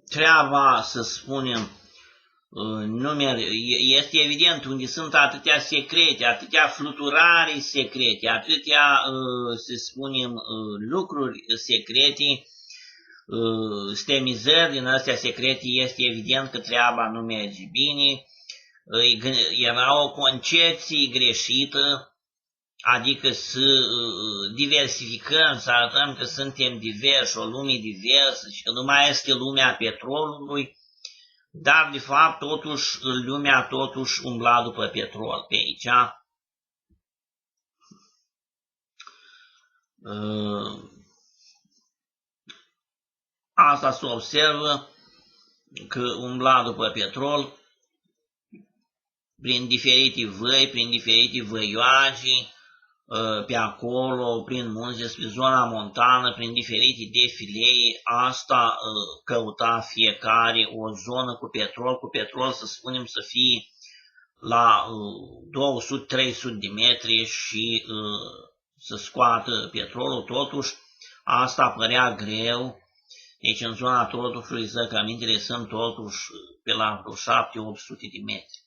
treaba, să spunem, este evident unde sunt atâtea secrete, atâtea fluturare secrete, atâtea, să spunem, lucruri secrete, stemizări din astea secrete, este evident că treaba nu merge bine. Era o concepție greșită, adică să diversificăm, să arătăm că suntem diversi, o lume diversă și că nu mai este lumea petrolului, dar de fapt totuși lumea totuși umbla după petrol pe aici. Asta se observă că umbla după petrol prin diferite văi, prin diferite văioage, pe acolo, prin munți, spre zona montană, prin diferite defilei, asta căuta fiecare, o zonă cu petrol, să spunem, să fie la 200-300 de metri și să scoată petrolul, totuși, asta părea greu, deci în zona Totușului, să că amintele sunt totuși pe la 700-800 de metri.